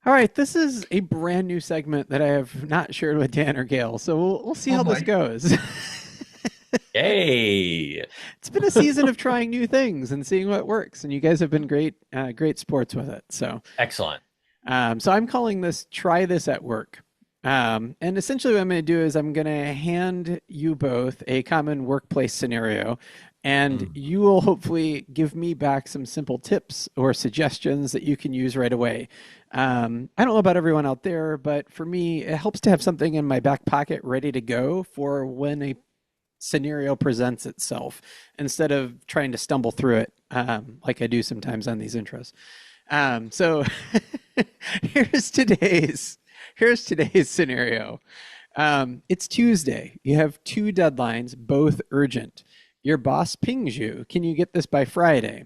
All right, this is a brand new segment that I have not shared with Dan or Gail, so we'll see Oh how this boy. goes. Yay! It's been a season of trying new things and seeing what works, and you guys have been great sports with it. Excellent. So I'm calling this "Try This at Work." And essentially, what I'm going to do is I'm going to hand you both a common workplace scenario, and Mm. you will hopefully give me back some simple tips or suggestions that you can use right away. I don't know about everyone out there, but for me, it helps to have something in my back pocket ready to go for when a scenario presents itself instead of trying to stumble through it like I do sometimes on these intros. So here's today's here's today's scenario. It's Tuesday. You have two deadlines, both urgent. Your boss pings you. Can you get this by Friday?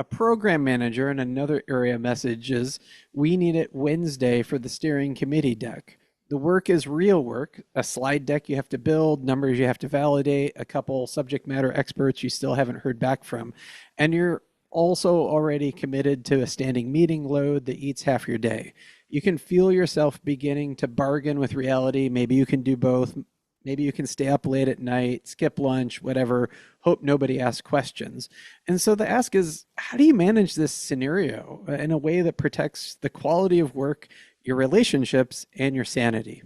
A program manager in another area messages, we need it Wednesday for the steering committee deck. The work is real work, a slide deck you have to build, numbers you have to validate, a couple subject matter experts you still haven't heard back from. And you're also already committed to a standing meeting load that eats half your day. You can feel yourself beginning to bargain with reality. Maybe you can do both. Maybe you can stay up late at night, skip lunch, whatever, hope nobody asks questions. And so the ask is, how do you manage this scenario in a way that protects the quality of work, your relationships, and your sanity?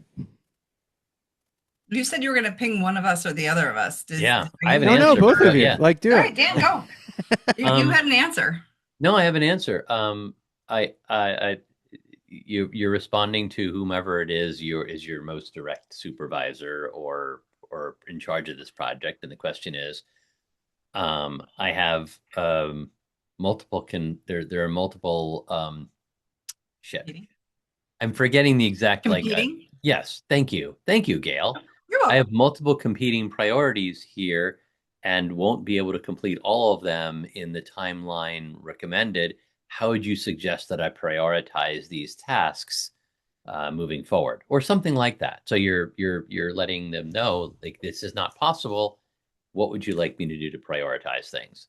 You said you were going to ping one of us or the other of us. Yeah, Are I have you an No, going to no, ping answer, both of but first? you. yeah. Like, do All it. right, Dan, go. You Um, had an answer. no, I have an answer. You're responding to whomever it is your most direct supervisor or in charge of this project, and the question is, I have there are multiple shit. Competing. I'm forgetting the exact Competing? yes, thank you, Gail. You're I welcome. have multiple competing priorities here and won't be able to complete all of them in the timeline recommended. How would you suggest that I prioritize these tasks moving forward, or something like that? So you're letting them know like this is not possible. What would you like me to do to prioritize things?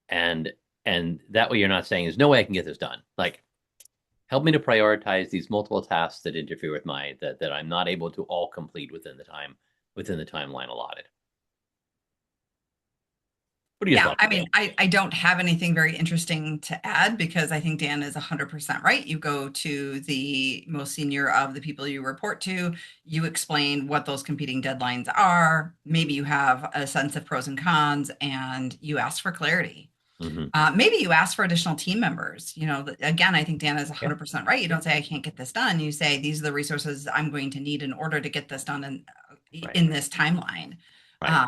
And and that way you're not saying there's no way I can get this done. Like help me to prioritize these multiple tasks that interfere with that I'm not able to all complete within the timeline allotted. What are your Yeah, thoughts, I mean, Gail? I don't have anything very interesting to add because I think Dan is 100% right. You go to the most senior of the people you report to, you explain what those competing deadlines are. Maybe you have a sense of pros and cons, and you ask for clarity. Mm-hmm. Maybe you ask for additional team members. Again, I think Dan is Yeah, 100% right. You yeah, don't say, I can't get this done. You say, these are the resources I'm going to need in order to get this done right, in this timeline. right.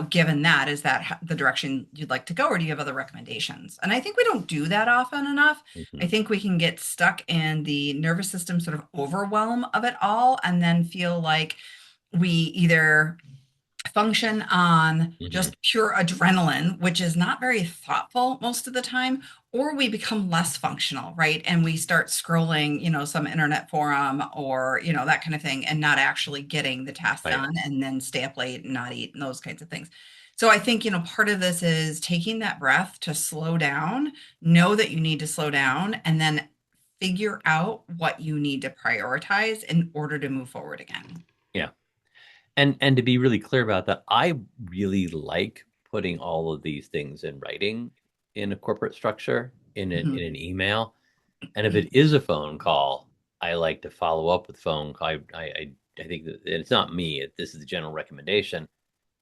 Given that, is that the direction you'd like to go, or do you have other recommendations? And I think we don't do that often enough. I Mm-hmm. think we can get stuck in the nervous system sort of overwhelm of it all and then feel like we either function on Mm-hmm. just pure adrenaline, which is not very thoughtful most of the time, or we become less functional, right? And we start scrolling, some internet forum or, that kind of thing, and not actually getting the task Right. done and then stay up late and not eat and those kinds of things. So I think, part of this is taking that breath to slow down, know that you need to slow down, and then figure out what you need to prioritize in order to move forward again. Yeah. And to be really clear about that, I really like putting all of these things in writing in a corporate structure, in Mhm. an email. And if it is a phone call, I like to follow up with phone call. I think that it's not me. This is the general recommendation.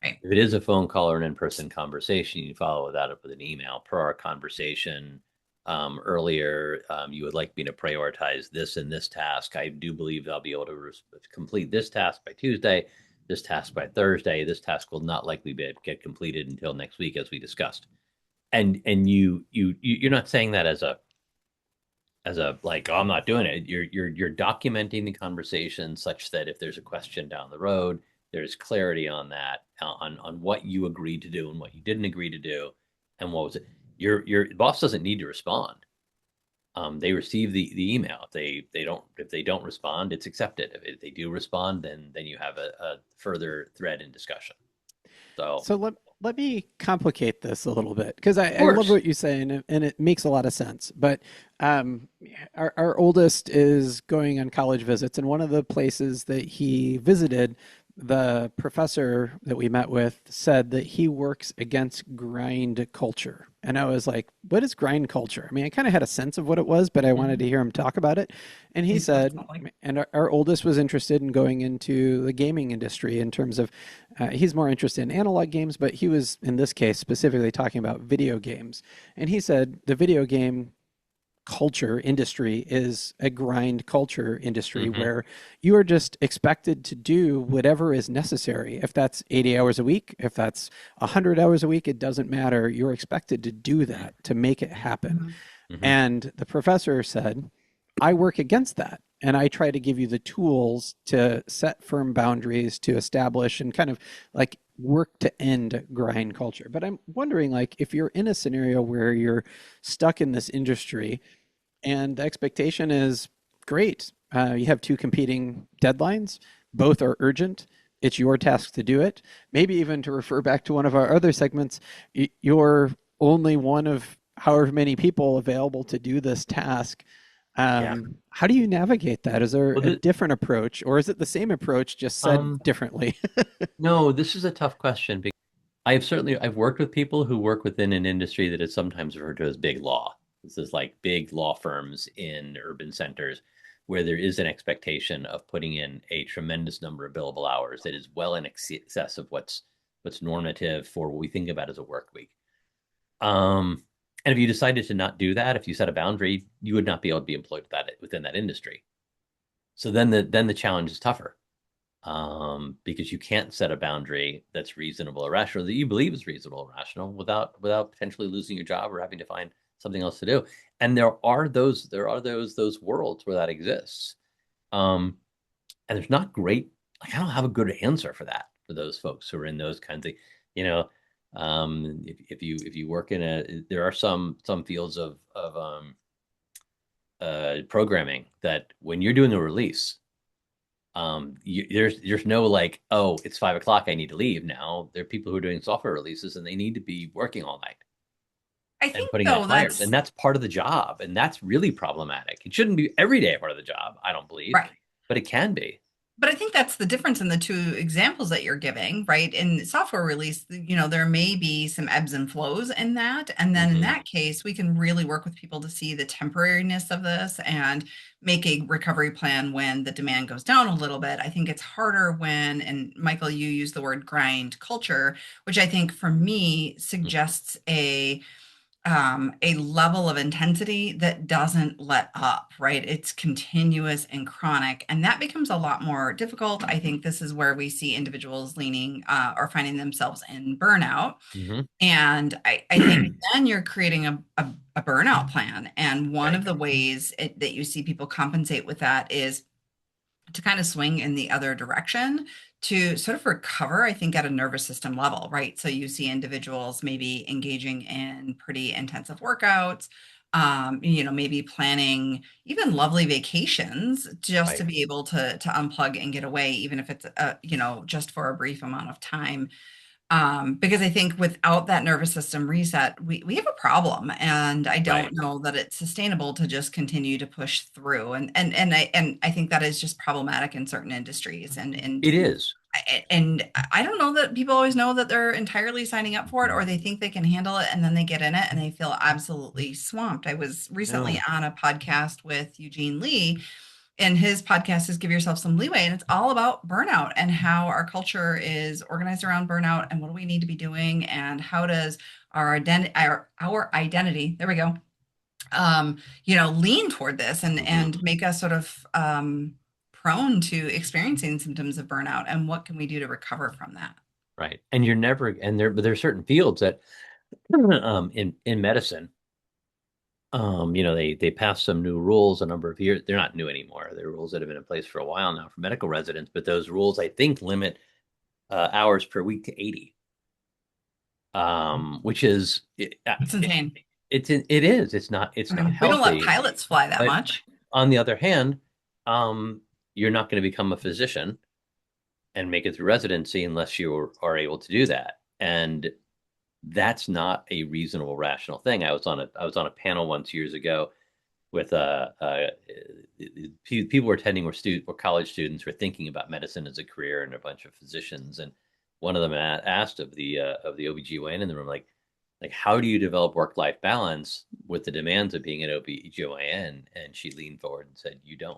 Right. If it is a phone call or an in-person conversation, you follow that up with an email. Per our conversation earlier, you would like me to prioritize this and this task. I do believe I'll be able to complete this task by Tuesday, this task by Thursday. This task will not likely get completed until next week, as we discussed. And you're not saying that as a like, oh, I'm not doing it. You're documenting the conversation such that if there's a question down the road, there's clarity on that, on what you agreed to do and what you didn't agree to do, and what was it. Your boss doesn't need to respond. They receive the email. If they don't respond, it's accepted. If they do respond, then you have a further thread in discussion. So So let let me complicate this a little bit because Of I love course. what you say and it makes a lot of sense. But um, our oldest is going on college visits, and one of the places that he visited, the professor that we met with said that he works against grind culture. And I was like, what is grind culture? I mean, I kind of had a sense of what it was, but I wanted to hear him talk about it. And he said, Definitely. and our oldest was interested in going into the gaming industry in terms of he's more interested in analog games, but he was, in this case, specifically talking about video games. And he said the video game culture industry is a grind culture industry Hmm. where you are just expected to do whatever is necessary. If that's 80 hours a week, if that's 100 hours a week, it doesn't matter. You're expected to do that to make it happen. Mhm. Hmm. And the professor said, I work against that. And I try to give you the tools to set firm boundaries, to establish and kind of like work to end grind culture. But I'm wondering, like, if you're in a scenario where you're stuck in this industry and the expectation is great, you have two competing deadlines, both are urgent. It's your task to do it. Maybe even to refer back to one of our other segments, you're only one of however many people available to do this task. Yeah. How do you navigate that? Is there Well, a different approach, or is it the same approach just said um, differently? no, this is a tough question because I've worked with people who work within an industry that is sometimes referred to as big law. This is like big law firms in urban centers where there is an expectation of putting in a tremendous number of billable hours that is well in excess of what's normative for what we think about as a work week. Um, and if you decided to not do that, if you set a boundary, you would not be able to be employed within that industry. So then the challenge is tougher, because you can't set a boundary that's reasonable or rational, that you believe is reasonable or rational, without potentially losing your job or having to find something else to do. And there are those worlds where that exists. Um, and there's not great, like, I don't have a good answer for that for those folks who are in those kinds of, you know, if you work in there are some fields of programming that when you're doing a release, there's no like, oh, it's 5 o'clock, I need to leave now. There are people who are doing software releases and they need to be working all night I and think putting out though fires, and that's that's part of the job, and that's really problematic. It shouldn't be every day part of the job, I don't believe, right. but it can be. But I think that's the difference in the two examples that you're giving, right? In software release, there may be some ebbs and flows in that. And then in Hmm. that case, we can really work with people to see the temporariness of this and make a recovery plan when the demand goes down a little bit. I think it's harder when, and Michael, you use the word grind culture, which I think for me suggests a level of intensity that doesn't let up, right? It's continuous and chronic. And that becomes a lot more difficult. I think this is where we see individuals leaning or finding themselves in burnout. Hmm. And I think then you're creating a burnout plan. And one Right. of the ways that you see people compensate with that is to kind of swing in the other direction to sort of recover, I think, at a nervous system level, right? So you see individuals maybe engaging in pretty intensive workouts, maybe planning even lovely vacations just to Right. be able to unplug and get away, even if it's just for a brief amount of time, because I think without that nervous system reset, we have a problem, and I don't Right. know that it's sustainable to just continue to push through. And I think that is just problematic in certain industries, It is. and I don't know that people always know that they're entirely signing up for it, or they think they can handle it, and then they get in it and they feel absolutely swamped. I was recently No. on a podcast with Eugene Lee, and his podcast is Give Yourself Some Leeway, and it's all about burnout and how our culture is organized around burnout and what do we need to be doing and how does our identity, there we go, lean toward this Hmm. and make us sort of prone to experiencing symptoms of burnout, and what can we do to recover from that? Right. And you're never, and there are certain fields that, in medicine, they passed some new rules a number of years. They're not new anymore. They're rules that have been in place for a while now for medical residents, but those rules, I think, limit hours per week to 80, which is It's insane. it is. It's I not mean, we don't let healthy. pilots fly that But much. on the other hand, you're not going to become a physician and make it through residency unless you are able to do that. And that's not a reasonable, rational thing. I was on a panel once years ago with people were attending were college students who were thinking about medicine as a career, and a bunch of physicians. And one of them asked of the OBGYN in the room, like how do you develop work-life balance with the demands of being an OBGYN? And she leaned forward and said, you don't.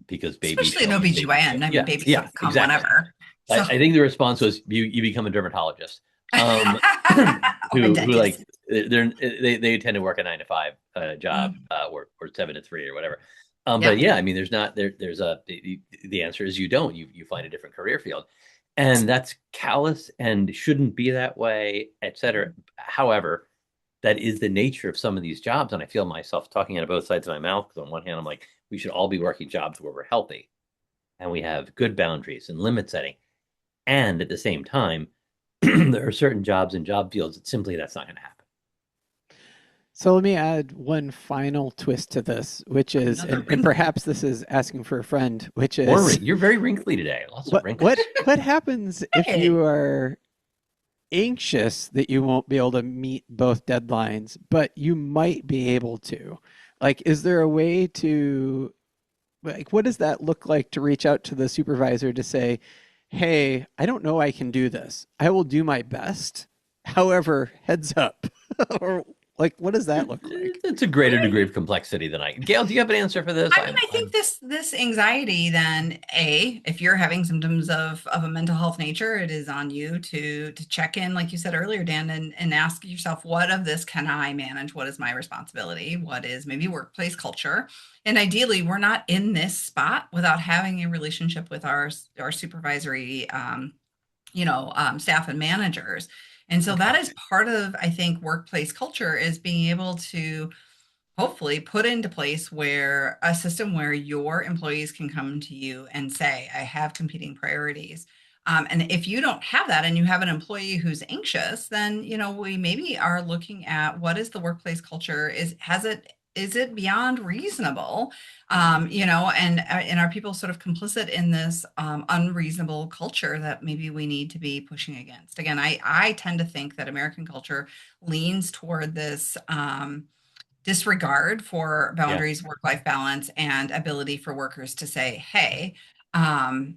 Because babies, especially an OBGYN. I mean, babies come exactly. whenever. So. I think the response was you become a dermatologist. Who like they tend to work a 9 to 5 job, or 7 to 3 or whatever. But yeah, I mean, there's the answer is you don't. You find a different career field, and that's callous and shouldn't be that way, etc. However, that is the nature of some of these jobs, and I feel myself talking out of both sides of my mouth, because on one hand, I'm like, we should all be working jobs where we're healthy, and we have good boundaries and limit setting, and at the same time, there are certain jobs and job fields that simply that's not going to happen. So let me add one final twist to this, which is, and perhaps this is asking for a friend, which is, you're very wrinkly today. Lots of wrinkles. What happens if you are anxious that you won't be able to meet both deadlines, but you might be able to? Like, is there a way to, like, what does that look like to reach out to the supervisor to say, hey, I don't know I can do this. I will do my best. However, heads up. Or like, what does that look like? It's a greater degree of complexity than Gail, do you have an answer for this? I mean, I think this anxiety, then, if you're having symptoms of a mental health nature, it is on you to check in, like you said earlier, Dan, and ask yourself, what of this can I manage? What is my responsibility? What is maybe workplace culture? And ideally, we're not in this spot without having a relationship with our supervisory, staff and managers. And so that is part of, I think, workplace culture, is being able to hopefully put into place where a system where your employees can come to you and say, I have competing priorities. And if you don't have that, and you have an employee who's anxious, then, we maybe are looking at what is the workplace culture? Is it beyond reasonable? And are people sort of complicit in this unreasonable culture that maybe we need to be pushing against? Again, I tend to think that American culture leans toward this disregard for boundaries, work-life balance, and ability for workers to say, hey,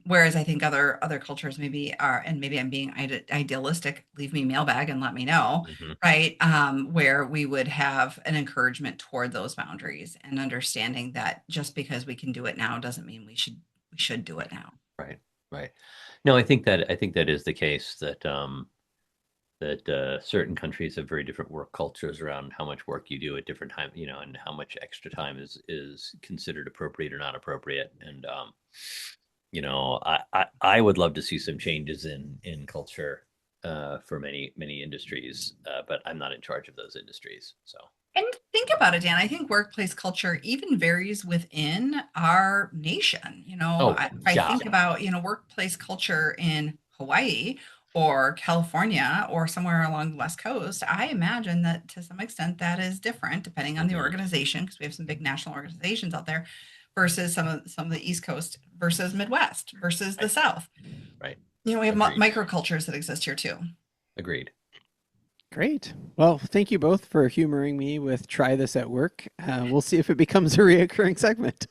whereas I think other cultures maybe are, and maybe I'm being idealistic, leave me mailbag and let me know, right? Where we would have an encouragement toward those boundaries, and understanding that just because we can do it now doesn't mean we should do it now. Right. No, I think that is the case, that certain countries have very different work cultures around how much work you do at different times, and how much extra time is considered appropriate or not appropriate. And I would love to see some changes in culture for many industries, but I'm not in charge of those industries. So. And think about it, Dan. I think workplace culture even varies within our nation. I think about, workplace culture in Hawaii or California or somewhere along the West Coast. I imagine that to some extent that is different depending on the organization, because we have some big national organizations out there, versus some of the East Coast versus Midwest versus the South. Right. We have microcultures that exist here too. Agreed. Great. Well, thank you both for humoring me with try this at work. We'll see if it becomes a reoccurring segment.